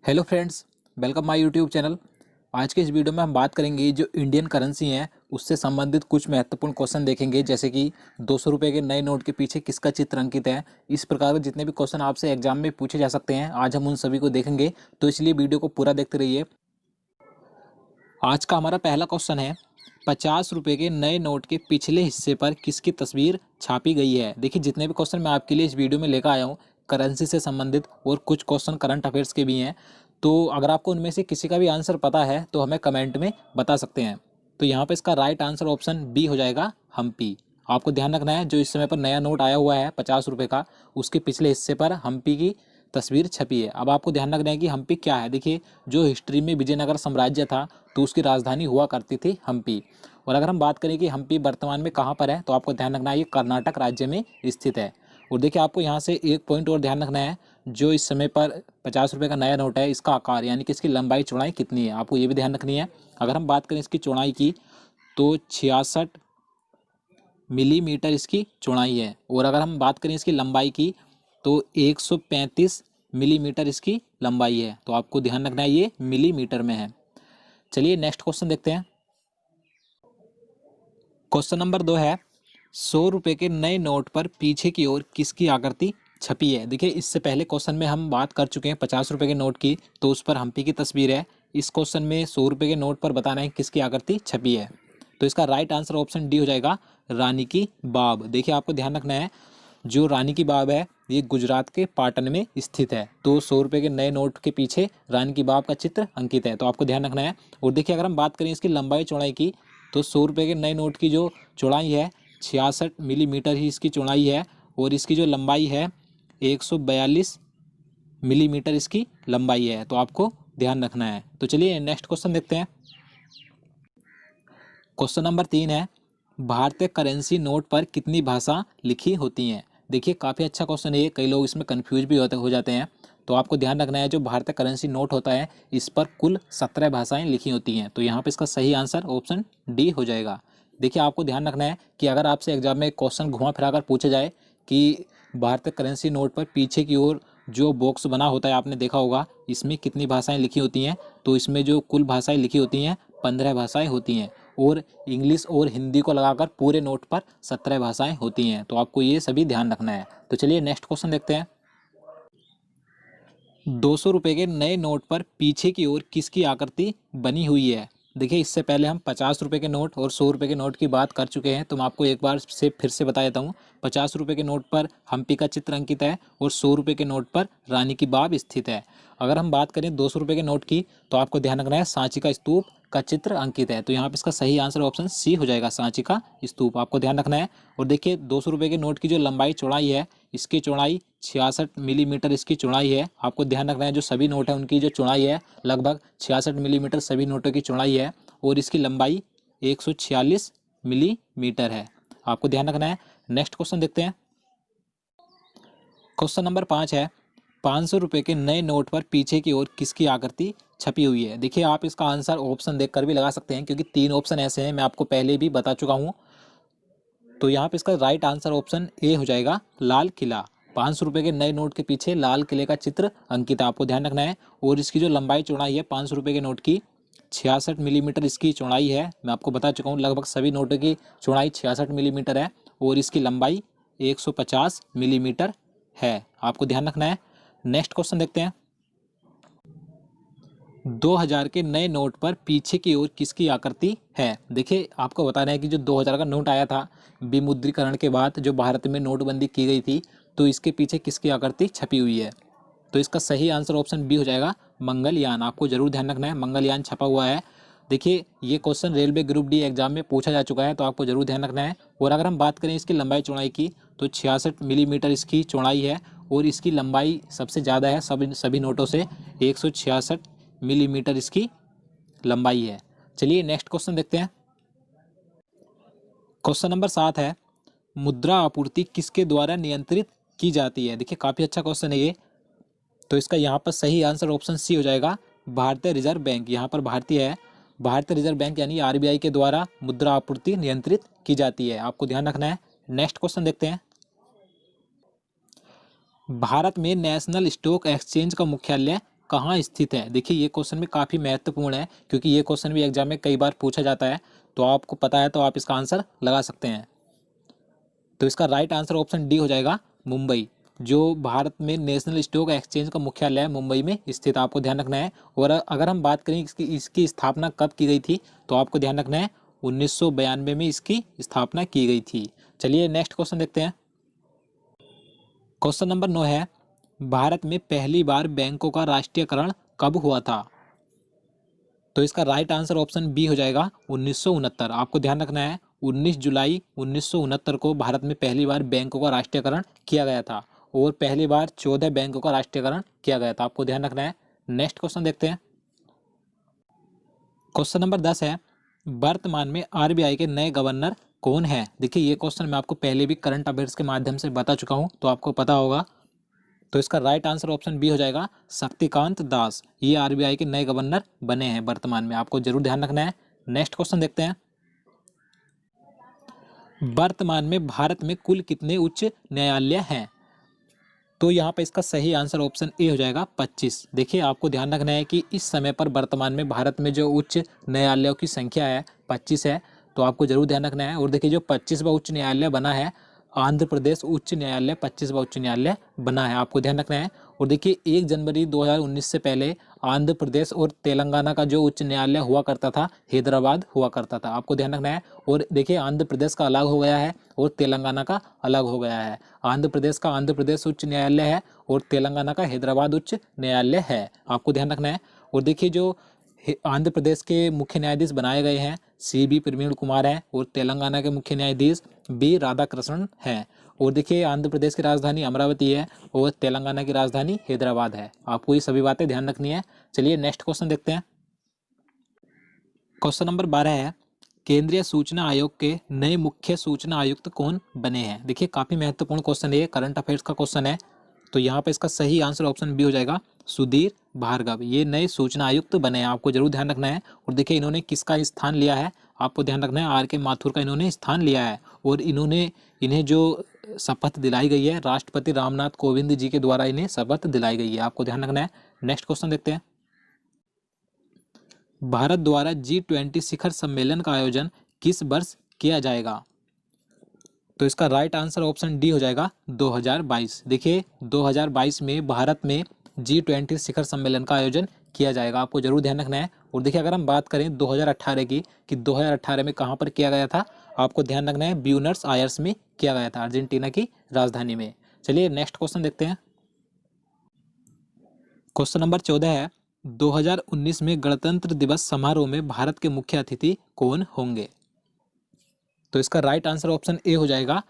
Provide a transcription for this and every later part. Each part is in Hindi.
Hello friends, welcome my YouTube channel. आज के इस वीडियो में हम बात करेंगे जो इंडियन करेंसी है उससे संबंधित कुछ महत्वपूर्ण क्वेश्चन देखेंगे, जैसे कि 200 रुपये के नए नोट के पीछे किसका चित्र अंकित है। इस प्रकार के जितने भी क्वेश्चन आपसे एग्जाम में पूछे जा सकते हैं, आज हम उन सभी को देखेंगे, तो इसलिए वीडियो को पूरा देखते रहिए। आज का हमारा पहला क्वेश्चन है, 50 रुपये के नए नोट के पिछले हिस्से पर किसकी तस्वीर छापी गई है। देखिए, जितने भी क्वेश्चन मैं आपके लिए इस वीडियो में लेकर आया हूँ करेंसी से संबंधित और कुछ क्वेश्चन करंट अफेयर्स के भी हैं, तो अगर आपको उनमें से किसी का भी आंसर पता है तो हमें कमेंट में बता सकते हैं। तो यहाँ पर इसका राइट आंसर ऑप्शन बी हो जाएगा, हम्पी। आपको ध्यान रखना है, जो इस समय पर नया नोट आया हुआ है 50 रुपये का, उसके पिछले हिस्से पर हम्पी की तस्वीर छपी है। अब आपको ध्यान रखना है कि हम्पी क्या है। देखिए, जो हिस्ट्री में विजयनगर साम्राज्य था तो उसकी राजधानी हुआ करती थी हम्पी। और अगर हम बात करें कि हम्पी वर्तमान में कहाँ पर है, तो आपको ध्यान रखना है ये कर्नाटक राज्य में स्थित है। और देखिए, आपको यहाँ से एक पॉइंट और ध्यान रखना है, जो इस समय पर 50 रुपये का नया नोट है, इसका आकार यानी कि इसकी लंबाई चौड़ाई कितनी है, आपको ये भी ध्यान रखनी है। अगर हम बात करें इसकी चौड़ाई की, तो 66 मिलीमीटर इसकी चौड़ाई है। और अगर हम बात करें इसकी लंबाई की, तो 135 मिलीमीटर इसकी लंबाई है। तो आपको ध्यान रखना है ये मिलीमीटर में है। चलिए नेक्स्ट क्वेश्चन देखते हैं। क्वेश्चन नंबर 2 है, 100 रुपये के नए नोट पर पीछे की ओर किसकी आकृति छपी है। देखिए, इससे पहले क्वेश्चन में हम बात कर चुके हैं 50 रुपये के नोट की, तो उस पर हम्पी की तस्वीर है। इस क्वेश्चन में 100 रुपये के नोट पर बताना है किसकी आकृति छपी है। तो इसका राइट आंसर ऑप्शन डी हो जाएगा, रानी की बाब। देखिए, आपको ध्यान रखना है, जो रानी की बाब है ये गुजरात के पाटन में स्थित है। तो 100 रुपये के नए नोट के पीछे रानी की बाब का चित्र अंकित है, तो आपको ध्यान रखना है। और देखिए, अगर हम बात करें इसकी लंबाई चौड़ाई की, तो 100 रुपये के नए नोट की जो चौड़ाई है 66 मिलीमीटर ही इसकी चौड़ाई है। और इसकी जो लंबाई है 142 मिलीमीटर इसकी लंबाई है। तो आपको ध्यान रखना है। तो चलिए नेक्स्ट क्वेश्चन देखते हैं। क्वेश्चन नंबर 3 है, भारतीय करेंसी नोट पर कितनी भाषा लिखी होती हैं। देखिए, काफ़ी अच्छा क्वेश्चन है ये, कई लोग इसमें कंफ्यूज भी हो जाते हैं। तो आपको ध्यान रखना है, जो भारतीय करेंसी नोट होता है इस पर कुल 17 भाषाएं लिखी होती हैं। तो यहाँ पे इसका सही आंसर ऑप्शन डी हो जाएगा। देखिए, आपको ध्यान रखना है कि अगर आपसे एग्जाम में क्वेश्चन घुमा फिरा कर पूछा जाए कि भारतीय करेंसी नोट पर पीछे की ओर जो बॉक्स बना होता है, आपने देखा होगा, इसमें कितनी भाषाएं लिखी होती हैं, तो इसमें जो कुल भाषाएं लिखी होती हैं 15 भाषाएं होती हैं। और इंग्लिश और हिंदी को लगाकर पूरे नोट पर 17 भाषाएं होती हैं। तो आपको ये सभी ध्यान रखना है। तो चलिए नेक्स्ट क्वेश्चन देखते हैं। 200 रुपये के नए नोट पर पीछे की ओर किसकी आकृति बनी हुई है। देखिए, इससे पहले हम 50 रुपये के नोट और 100 रुपये के नोट की बात कर चुके हैं, तो मैं आपको एक बार से फिर से बता देता हूँ। 50 रुपये के नोट पर हम्पी का चित्र अंकित है और 100 रुपये के नोट पर रानी की बाब स्थित है। अगर हम बात करें 200 रुपये के नोट की, तो आपको ध्यान रखना है सांची का स्तूप का चित्र अंकित है। तो यहाँ पे इसका सही आंसर ऑप्शन सी हो जाएगा, सांची का स्तूप। आपको ध्यान रखना है। और देखिए, 200 रुपये के नोट की जो लंबाई चौड़ाई है, इसकी चौड़ाई 66 मिलीमीटर इसकी चौड़ाई है। आपको ध्यान रखना है, जो सभी नोट है उनकी जो चौड़ाई है लगभग 66 मिलीमीटर सभी नोटों की चौड़ाई है। और इसकी लंबाई 146 मिलीमीटर है। आपको ध्यान रखना है। नेक्स्ट क्वेश्चन देखते हैं। क्वेश्चन नंबर 5 है, 500 रुपये के नए नोट पर पीछे की ओर किसकी आकृति छपी हुई है। देखिए, आप इसका आंसर ऑप्शन देखकर भी लगा सकते हैं, क्योंकि 3 ऑप्शन ऐसे हैं, मैं आपको पहले भी बता चुका हूँ। तो यहाँ पे इसका राइट आंसर ऑप्शन ए हो जाएगा, लाल किला। 500 रुपये के नए नोट के पीछे लाल किले का चित्र अंकित है, आपको ध्यान रखना है। और इसकी जो लंबाई चौड़ाई है 500 रुपये के नोट की 66 मिलीमीटर इसकी चौड़ाई है। मैं आपको बता चुका हूँ, लगभग सभी नोटों की चौड़ाई 66 मिलीमीटर है। और इसकी लंबाई 150 मिलीमीटर है। आपको ध्यान रखना है। नेक्स्ट क्वेश्चन देखते हैं। 2000 के नए नोट पर पीछे की ओर किसकी आकृति है। देखिए, आपको बताना है कि जो 2000 का नोट आया था विमुद्रीकरण के बाद, जो भारत में नोटबंदी की गई थी, तो इसके पीछे किसकी आकृति छपी हुई है। तो इसका सही आंसर ऑप्शन बी हो जाएगा, मंगलयान। आपको जरूर ध्यान रखना है, मंगलयान छपा हुआ है। देखिए, ये question railway group D exam में पूछा जा चुका है, तो आपको जरूर ध्यान रखना है। और अगर हम बात करें इसकी लंबाई चौड़ाई की, तो 66 मिलीमीटर इसकी चौड़ाई है। और इसकी लंबाई सबसे ज़्यादा है सभी नोटों से, 166 मिलीमीटर इसकी लंबाई है। चलिए नेक्स्ट क्वेश्चन देखते हैं। क्वेश्चन नंबर 7 है, मुद्रा आपूर्ति किसके द्वारा नियंत्रित की जाती है। देखिए, काफ़ी अच्छा क्वेश्चन है ये। तो इसका यहाँ पर सही आंसर ऑप्शन सी हो जाएगा, भारतीय रिजर्व बैंक। यहाँ पर भारतीय है, भारतीय रिजर्व बैंक यानी आरबीआई के द्वारा मुद्रा आपूर्ति नियंत्रित की जाती है। आपको ध्यान रखना है। नेक्स्ट क्वेश्चन देखते हैं। भारत में नेशनल स्टॉक एक्सचेंज का मुख्यालय कहाँ स्थित है? देखिए ये क्वेश्चन भी काफ़ी महत्वपूर्ण है, क्योंकि ये क्वेश्चन भी एग्जाम में कई बार पूछा जाता है। तो आपको पता है तो आप इसका आंसर लगा सकते हैं। तो इसका राइट आंसर ऑप्शन डी हो जाएगा, मुंबई। जो भारत में नेशनल स्टॉक एक्सचेंज का मुख्यालय है, मुंबई में स्थित, आपको ध्यान रखना है। और अगर हम बात करें इसकी स्थापना कब की गई थी, तो आपको ध्यान रखना है 1992 में इसकी स्थापना की गई थी। चलिए नेक्स्ट क्वेश्चन देखते हैं। क्वेश्चन नंबर 9 है, भारत में पहली बार बैंकों का राष्ट्रीयकरण कब हुआ था? तो इसका राइट आंसर ऑप्शन बी हो जाएगा 1969। आपको ध्यान रखना है 19 जुलाई 1969 को भारत में पहली बार बैंकों का राष्ट्रीयकरण किया गया था, और पहली बार 14 बैंकों का राष्ट्रीयकरण किया गया था। आपको ध्यान रखना है। नेक्स्ट क्वेश्चन देखते हैं। क्वेश्चन नंबर 10 है, वर्तमान में आरबीआई के नए गवर्नर कौन है? देखिए ये क्वेश्चन मैं आपको पहले भी करंट अफेयर्स के माध्यम से बता चुका हूँ, तो आपको पता होगा। तो इसका राइट आंसर ऑप्शन बी हो जाएगा, शक्तिकांत दास। ये आरबीआई के नए गवर्नर बने हैं वर्तमान में, आपको जरूर ध्यान रखना है। नेक्स्ट क्वेश्चन देखते हैं। वर्तमान में भारत में कुल कितने उच्च न्यायालय हैं? तो यहाँ पर इसका सही आंसर ऑप्शन ए हो जाएगा, 25। देखिए आपको ध्यान रखना है कि इस समय पर वर्तमान में भारत में जो उच्च न्यायालयों की संख्या है 25 है, तो आपको जरूर ध्यान रखना है। और देखिए जो 25वां उच्च न्यायालय बना है, आंध्र प्रदेश उच्च न्यायालय 25वां उच्च न्यायालय बना है, आपको ध्यान रखना है। और देखिए 1 जनवरी 2019 से पहले आंध्र प्रदेश और तेलंगाना का जो उच्च न्यायालय हुआ करता था, हैदराबाद हुआ करता था, आपको ध्यान रखना है। और देखिए आंध्र प्रदेश का अलग हो गया है और तेलंगाना का अलग हो गया है। आंध्र प्रदेश का आंध्र प्रदेश उच्च न्यायालय है और तेलंगाना का हैदराबाद उच्च न्यायालय है, आपको ध्यान रखना है। और देखिए जो आंध्र प्रदेश के मुख्य न्यायाधीश बनाए गए हैं CB प्रवीण कुमार हैं, और तेलंगाना के मुख्य न्यायाधीश B राधाकृष्णन हैं। और देखिए आंध्र प्रदेश की राजधानी अमरावती है और तेलंगाना की राजधानी हैदराबाद है। आपको ये सभी बातें ध्यान रखनी है। चलिए नेक्स्ट क्वेश्चन देखते हैं। क्वेश्चन नंबर 12 है, केंद्रीय सूचना आयोग के नए मुख्य सूचना आयुक्त कौन बने हैं? देखिए काफी महत्वपूर्ण क्वेश्चन है, करंट अफेयर्स का क्वेश्चन है। तो यहाँ पे इसका सही आंसर ऑप्शन बी हो जाएगा, सुधीर भार्गव। ये नए सूचना आयुक्त बने हैं, आपको जरूर ध्यान रखना है। और देखिए इन्होंने किसका स्थान लिया है, आपको ध्यान रखना है, RK माथुर का इन्होंने स्थान लिया है। और इन्हें जो शपथ दिलाई गई है, राष्ट्रपति रामनाथ कोविंद जी के द्वारा इन्हें शपथ दिलाई गई है, आपको ध्यान रखना है। नेक्स्ट क्वेश्चन देखते हैं। भारत द्वारा G20 शिखर सम्मेलन का आयोजन किस वर्ष किया जाएगा? तो इसका राइट आंसर ऑप्शन डी हो जाएगा, 2022। देखिए 2022 में भारत में G20 शिखर सम्मेलन का आयोजन किया जाएगा, आपको जरूर ध्यान रखना है। और देखिए अगर हम बात करें 2018 की, कि 2018 में कहाँ पर किया गया था, आपको ध्यान रखना है ब्यूनस आयर्स में किया गया था, अर्जेंटीना की राजधानी में। चलिए नेक्स्ट क्वेश्चन देखते हैं। क्वेश्चन नंबर 14 है, 2019 में गणतंत्र दिवस समारोह में भारत के मुख्य अतिथि कौन होंगे? तो इसका राइट आंसर ऑप्शन ए हो जाएगा,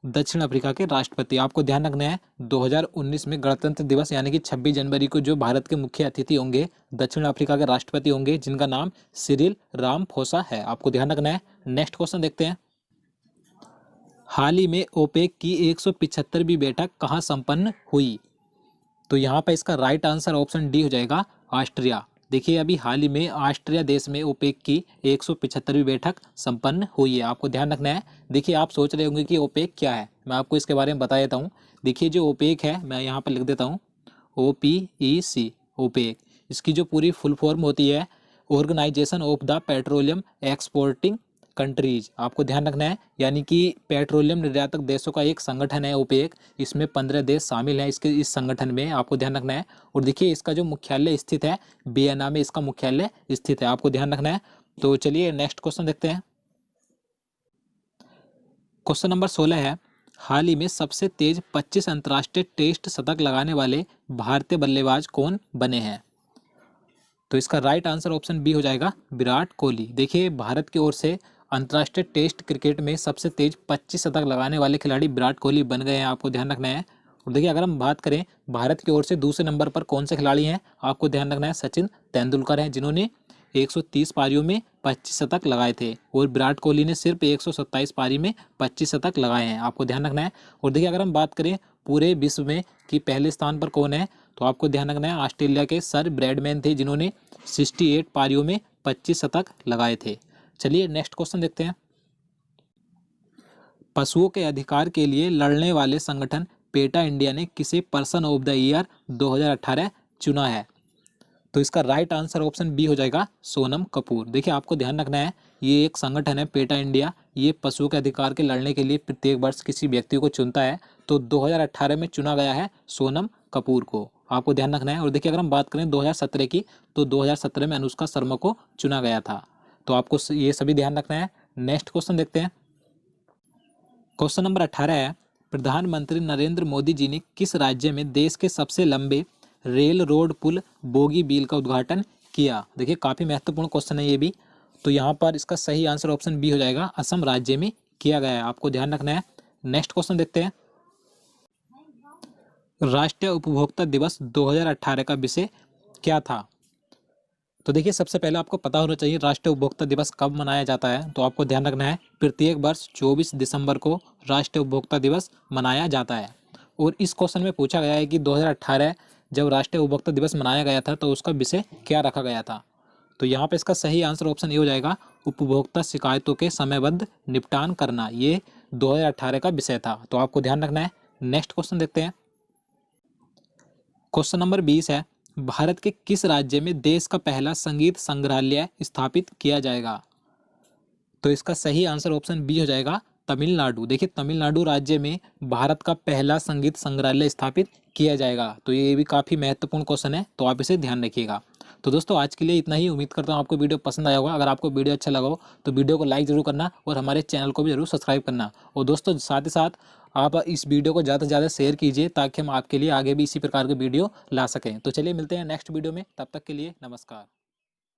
दक्षिण अफ्रीका के राष्ट्रपति। आपको ध्यान रखना है 2019 में गणतंत्र दिवस यानी कि 26 जनवरी को जो भारत के मुख्य अतिथि होंगे, दक्षिण अफ्रीका के राष्ट्रपति होंगे, जिनका नाम सिरिल रामाफोसा है, आपको ध्यान रखना है। नेक्स्ट क्वेश्चन देखते हैं। हाल ही में ओपेक की 175वीं बैठक कहाँ संपन्न हुई? तो यहाँ पर इसका राइट आंसर ऑप्शन डी हो जाएगा, ऑस्ट्रिया। देखिए अभी हाल ही में ऑस्ट्रिया देश में ओपेक की 175वीं बैठक संपन्न हुई है, आपको ध्यान रखना है। देखिए आप सोच रहे होंगे कि ओपेक क्या है, मैं आपको इसके बारे में बता देता हूँ। देखिए जो ओपेक है, मैं यहाँ पर लिख देता हूँ, OPEC, ओपेक। इसकी जो पूरी फुल फॉर्म होती है, organisation of the petroleum exporting countries, आपको ध्यान रखना है। यानी कि पेट्रोलियम निर्यातक देशों का एक संगठन है ओपेक। इसमें 15 देश शामिल हैं इस संगठन में, आपको ध्यान रखना है। और देखिए इसका जो मुख्यालय स्थित है, वियना में इसका मुख्यालय स्थित है, आपको ध्यान रखना है। तो चलिए नेक्स्ट क्वेश्चन देखते हैं। क्वेश्चन नंबर 16 है, हाल ही में सबसे तेज 25 अंतर्राष्ट्रीय टेस्ट शतक लगाने वाले भारतीय बल्लेबाज कौन बने हैं? तो इसका राइट आंसर ऑप्शन बी हो जाएगा, विराट कोहली। देखिए भारत की ओर से अंतर्राष्ट्रीय टेस्ट क्रिकेट में सबसे तेज 25 शतक लगाने वाले खिलाड़ी विराट कोहली बन गए हैं, आपको ध्यान रखना है। और देखिए अगर हम बात करें भारत की ओर से दूसरे नंबर पर कौन से खिलाड़ी हैं, आपको ध्यान रखना है, सचिन तेंदुलकर हैं, जिन्होंने 130 पारियों में 25 शतक लगाए थे। और विराट कोहली ने सिर्फ 127 पारी में 25 शतक लगाए हैं, आपको ध्यान रखना है। और देखिए अगर हम बात करें पूरे विश्व में कि पहले स्थान पर कौन है, तो आपको ध्यान रखना है ऑस्ट्रेलिया के सर ब्रैडमैन थे, जिन्होंने 68 पारियों में 25 शतक लगाए थे। चलिए नेक्स्ट क्वेश्चन देखते हैं। पशुओं के अधिकार के लिए लड़ने वाले संगठन पेटा इंडिया ने किसे पर्सन ऑफ द ईयर 2018 चुना है? तो इसका राइट आंसर ऑप्शन बी हो जाएगा सोनम कपूर। देखिए आपको ध्यान रखना है, ये एक संगठन है पेटा इंडिया, ये पशुओं के अधिकार के लड़ने के लिए प्रत्येक वर्ष किसी व्यक्ति को चुनता है। तो 2018 में चुना गया है सोनम कपूर को, आपको ध्यान रखना है। और देखिए अगर हम बात करें 2017 की, तो 2017 में अनुष्का शर्मा को चुना गया था। तो आपको ये सभी ध्यान रखना है। नेक्स्ट क्वेश्चन देखते हैं। क्वेश्चन नंबर 18 है, प्रधानमंत्री नरेंद्र मोदी जी ने किस राज्य में देश के सबसे लंबे रेल रोड पुल बोगीबील का उद्घाटन किया? देखिए काफ़ी महत्वपूर्ण क्वेश्चन है ये भी। तो यहाँ पर इसका सही आंसर ऑप्शन बी हो जाएगा, असम राज्य में किया गया है, आपको ध्यान रखना है। नेक्स्ट क्वेश्चन देखते हैं। राष्ट्रीय उपभोक्ता दिवस 2018 का विषय क्या था? तो देखिए सबसे पहले आपको पता होना चाहिए राष्ट्रीय उपभोक्ता दिवस कब मनाया जाता है। तो आपको ध्यान रखना है, प्रत्येक वर्ष 24 दिसंबर को राष्ट्रीय उपभोक्ता दिवस मनाया जाता है। और इस क्वेश्चन में पूछा गया है कि 2018 जब राष्ट्रीय उपभोक्ता दिवस मनाया गया था तो उसका विषय क्या रखा गया था? तो यहाँ पे इसका सही आंसर ऑप्शन ए हो जाएगा, उपभोक्ता शिकायतों के समयबद्ध निपटान करना। ये 2018 का विषय था, तो आपको ध्यान रखना है। नेक्स्ट क्वेश्चन देखते हैं। क्वेश्चन नंबर 20 है, भारत के किस राज्य में देश का पहला संगीत संग्रहालय स्थापित किया जाएगा? तो इसका सही आंसर ऑप्शन बी हो जाएगा, तमिलनाडु। देखिए तमिलनाडु राज्य में भारत का पहला संगीत संग्रहालय स्थापित किया जाएगा। तो ये भी काफ़ी महत्वपूर्ण क्वेश्चन है, तो आप इसे ध्यान रखिएगा। तो दोस्तों आज के लिए इतना ही। उम्मीद करता हूँ आपको वीडियो पसंद आया होगा। अगर आपको वीडियो अच्छा लगा हो तो वीडियो को लाइक जरूर करना और हमारे चैनल को भी जरूर सब्सक्राइब करना। और दोस्तों साथ ही साथ आप इस वीडियो को ज़्यादा से ज़्यादा शेयर कीजिए ताकि हम आपके लिए आगे भी इसी प्रकार के वीडियो ला सकें। तो चलिए मिलते हैं नेक्स्ट वीडियो में, तब तक के लिए नमस्कार।